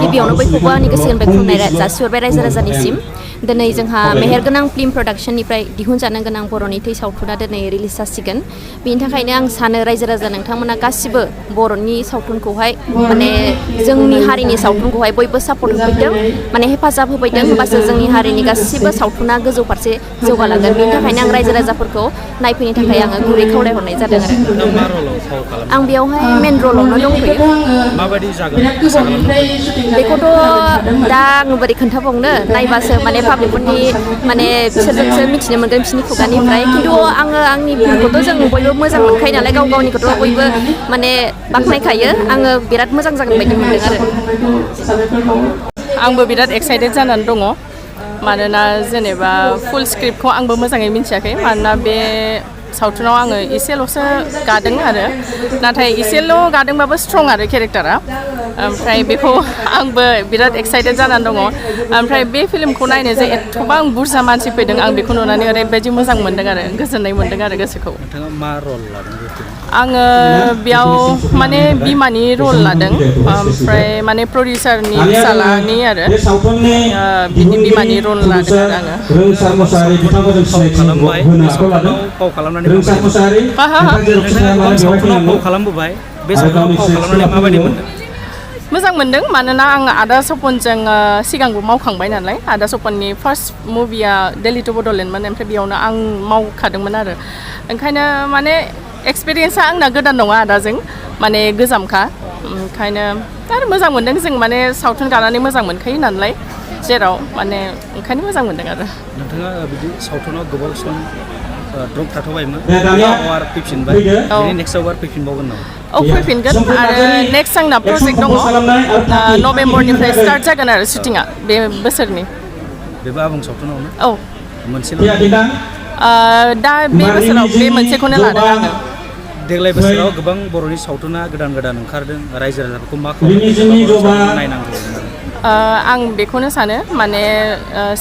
गिबियावनो बयखौबो आंनि गोसो गोरबोनिफ्राय खुलुमनाय जासिहरबाय रायजो राजानिसिम दिनै जोंहा मेहेरगोनां फिल्म प्रडाक्शननिफ्राय दिहुनजानो गोनां बर'नि थै सावथुना दिनै रिलिज जासिगोन बेनि थाखायनो आं सानो रायजो राजा नोंथांमोना गासिबो बर'नि सावथुनखौहाय माने जोंनि हारिनि सावथुनखौहाय बयबो सापर्ट होफैदों माने हेफाजाब होफैदों होमबासो जोंनि हारिनि गासिबो सावथुना गोजौ फारसे जौगालांगोन बेनि थाखायनो आं रायजो राजाफोरखौ नायफैनो थाखाय आङो गुरै खावलायहरनाय जादों आरो आं बेयावहाय मेन रलावनो दंफैयो माबायदि जागोन बेखौथ' दा आङो बोरै खोन्थाबावनो नायबासो माने पाब्लिकफोरनि माने बिसोरजोंसो मिथिनो मोनगोन बिसोरनि खुगानिफ्राय खिन्थु आङो आंनि फिल्मखौथ' जों बयबो मोजां मोनखायो नालाय गाव गावनिखौथ' बयबो माने बाख्नायखायो आङो बिराद मोजां जागोन बायदि मोनदों आरो आंबो बिराद एक्साइटेड जानानै दङ मानोना जेनेबा फुल स्क्रिप्टखौ आंबो मोजाङै मिथियाखै मानोना बे सावथुनाव आङो एसेल'सो गादों आरो नाथाय एसेल' गादोंबाबो स्ट्रं आरो केरेक्टारा ओमफ्राय बेखौ आंबो बिराद एक्साइटेड जानानै दङ ओमफ्राय बे फिल्मखौ नायनो जे एथ'बां बुरजा मानसि फैदों आं बेखौ नुनानै ओरैबायदि मोजां मोनदों आरो गोजोननाय मोनदों आरो गोसोखौ नोंथाङा मा रल लादों आङो बेयाव माने बिमानि रल लादों ओमफ्राय माने प्रडिउसारनि फिसालानि आरो बिनि बिमानि रल लादों आरो आङो फाव खालामनानै फाव खालामबोबाय बे सावथुनाव फाव खालामनानै माबायदि मोनदों मोजां मोनदों मानोना आं आदा सपनजों सिगांबो मावखांबाय नालाय आदा सपननि फार्स्ट मुभिया दिल्ली टु बड'लेण्डमोन ओमफ्राय बेयावनो आं मावखादोंमोन आरो ओंखायनो माने एक्सपिरियेन्सआ आंना गोदान नङा आदाजों माने गोजामखा ओंखायनो आरो मोजां मोनदों जों माने सावथुन गानानै मोजां मोनखायो नालाय जेराव माने ओंखायनो मोजां मोनदों आरो नोंथाङा बिदि सावथुनाव गोबाव सम द्रप थाथ'बायमोन आरो फैफिनबाय बिनि नेक्स्टआव आरो फैफिनबावगोन नामा औ फैफिनगोन आरो नेक्स्ट आंना प्रजेक्ट दङ नभेम्बरनिफ्राय स्टार्ट जागोन आरो शुटिंआ बे बोसोरनि बेबो आबुं सावथुनावनो औ मोनसेल' दा बे बोसोराव बे मोनसेखौनो लादों आङो देग्लाय बोसोराव गोबां बर'नि सावथुना गोदान गोदान ओंखारदों रायजो राजाफोरखौ मा खालामनांगौ नायनांगौ आं बेखौनो सानो माने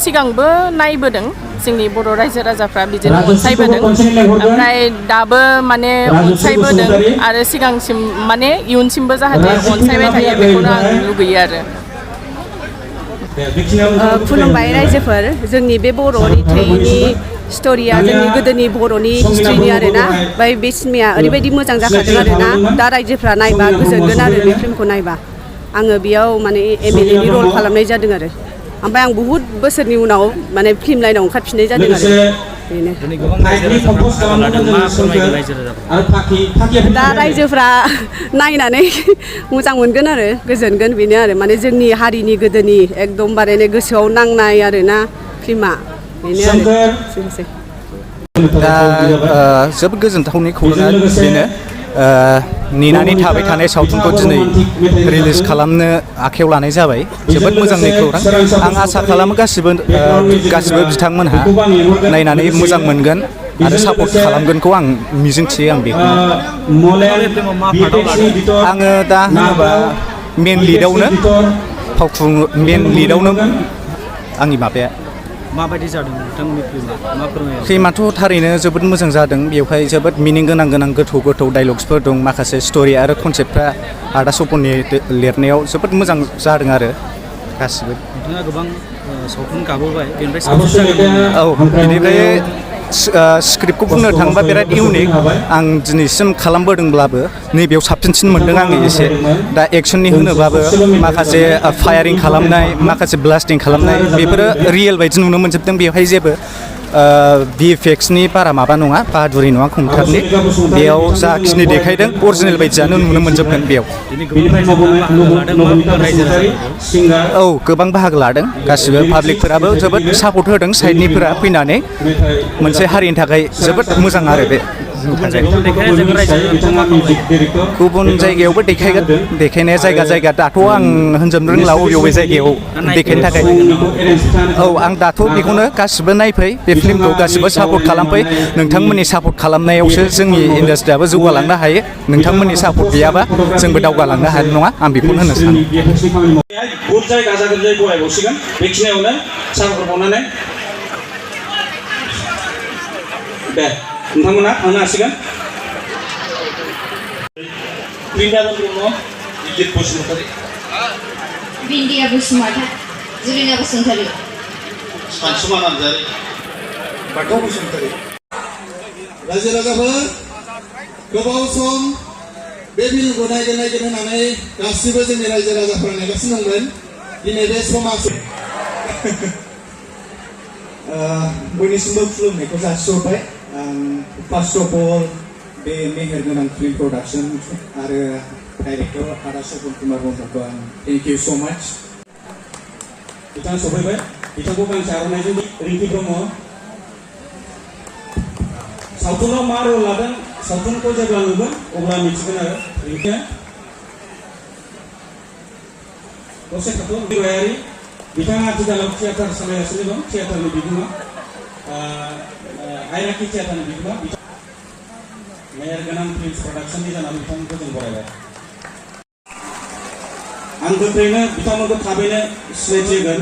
सिगांबो नायबोदों जोंनि बर' रायजो राजाफ्रा बिदिनो अनसायबोदों ओमफ्राय दाबो माने अनसायबोदों आरो सिगांसिम माने इयुनसिमबो जाहाथे अनसायबाय थायो बेखौनो आं लुगैयो आरो खुलुमबाय रायजोफोर जोंनि बे बर'नि थैनि स्ट'रिया जोंनि गोदोनि बर'नि हिस्ट्रिनि आरोना ओमफ्राय बे सिनेमाया ओरैबायदि मोजां जाखादों आरोना दा रायजोफ्रा नायबा गोजोनगोन आरो बे फिल्मखौ नायबा आङो बेयाव माने एमएलएनि रल खालामनाय जादों आरो ओमफ्राय आं बहुद बोसोरनि उनाव माने फिल्म लाइनाव ओंखारफिननाय जादों आरो बेनो दा रायजोफ्रा नायनानै मोजां मोनगोन आरो गोजोनगोन बेनो आरो माने जोंनि हारिनि गोदोनि एकदमबारे गोसोआव नांनाय आरोना फिल्मा बेनो आरो दा जोबोद गोजोनथावनि खौराङा बेनो नेनानै थाबाय थानाय सावथुनखौ दिनै रिलिज खालामनो आखायाव लानाय जाबाय जोबोद मोजांनि खौरां आं आसा खालामो गासिबो बिथांमोनहा नायनानै मोजां मोनगोन आरो सापर्ट खालामगोनखौ आं मिजिंथियो आं बेखौ आङो दा होनोबा मेन लिडआवनो आंनि माबाया माबायदि जादों नोंथांनि फिल्माथ' थारैनो जोबोद मोजां जादों बेवहाय जोबोद मिनिं गोनां गोथौ डायलग्सफोर दं माखासे स्ट'रि आरो कनसेप्टफ्रा आदा सपननि लिरनायाव जोबोद मोजां जादों आरो गासिबो नोंथाङा गोबां सावथुन गाबोबाय बेनिफ्राय औ बेनिफ्राय स्क्रिप्टखौ बुंनो थाङोबा बिराद इउनिक आं दिनैसिम खालामबोदोंब्लाबो नैबेयाव साबसिन मोनदों आङो एसे दा एक्सननि होनोबाबो माखासे फायारिं खालामनाय माखासे ब्लास्टिं खालामनाय बेफोरो रियेल बायदि नुनो मोनजोबदों बेवहाय जेबो VFXनि बारा माबा नङा बाहादुरि नङा कम्पिउटारनि बेयाव जाखिनि देखायदों अरिजिनेल बायदियानो नुनो मोनजोबगोन बेयाव औ गोबां बाहागो लादों गासिबो पाब्लिकफोराबो जोबोद सापर्ट होदों साइडनिफोरा फैनानै मोनसे हारिनि थाखाय जोबोद मोजां आरो बे गुबुन जायगायावबो देखायगोन देखायनाया जायगा दाथ' आं होनजोबनो रोंला बबे जायगायाव देखायनो थाखाय औ आं दाथ' बेखौनो गासिबो नायफै बे फिल्मखौ गासिबो सापर्ट खालामफै नोंथांमोननि सापर्ट खालामनायावसो जोंनि इन्डास्ट्रियाबो जौगालांनो हायो नोंथांमोननि सापर्ट गैयाबा जोंबो दावगालांनो हानाय नङा आं बेखौनो होनो सानो बुरजाय गाजा गोमजायै बरायबावसिगोन बेखिनियावनो साबायखर बावनानै दे नोंथांमोना थांनो हासिगोन बृन्दाबन ब्रह्म दिलिप बसुमतारी बिन्दिया बसुमतारी जुलिना बसुमतारी सानसुमा नार्जारी बाथौ बसुमतारी रायजो राजाफोर गोबाव सम बे फिल्मखौ नायगोन होननानै गासिबो जोंनि रायजो राजाफोरा नेगासिनो दंमोन दिनै बे समा बयनिसिमबो खुलुमनायखौ जासिहरबाय फार्स्ट अफ अल बे मेहेरगोनां फिल्म प्रडाक्सन आरो डाइरेक्टर आदा सपन कुमार ब्रह्मखौ आं थेंक इउ सो माच बिथाङा सफैबाय बिथांखौ गांसे आर'नाइजों रिंकि ब्रह्म सावथुनाव मा रल लादों सावथुनखौ जेब्ला नुगोन अब्ला मिथिगोन आरो रिंकिया दसे थाथ' बिबायारि बिथाङा आथिखालाव थियाटार सालायगासिनो दं थियाटारनि बिगोमा आइराखि थियाटारनि बिगोमा मेहेरगोनां फिल्म प्रडाक्सननि जानानै बिथांमोनखौ जों बरायबाय आं गोख्रैनो बिथांमोनखौ थाबैनो सिनायथि होगोन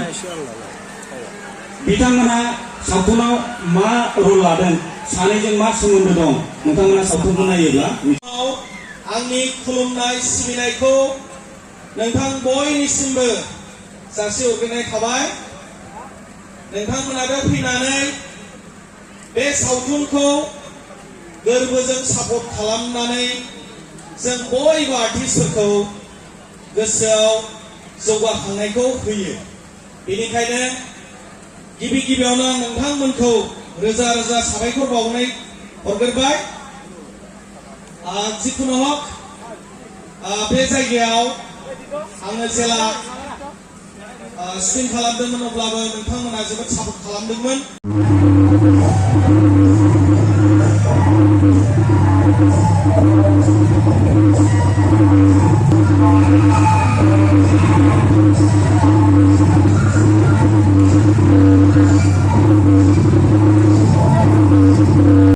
बिथांमोनहा सावथुनाव मा रल लादों सानैजों मा सोमोन्दो दं नोंथांमोना सावथुनखौ नायोब्ला आंनि खुलुमनाय सिबिनायखौ नोंथां बयनिसिमबो जासिहरग्रोनाय थाबाय नोंथांमोनाबो फैनानै बे सावथुनखौ गोरबोजों सापर्ट खालामनानै जों बयबो आर्टिस्टफोरखौ गोसोआव जौगाखांनायखौ होयो बेनिखायनो गिबियावनो आं नोंथांमोनखौ रोजा रोजा साबायखर बावनाय हरग्रोबाय जिखुनु हक बे जायगायाव आङो जेला स्क्रिन खालामदोंमोन अब्लाबो नोंथांमोना जोबोद सापर्ट खालामदोंमोन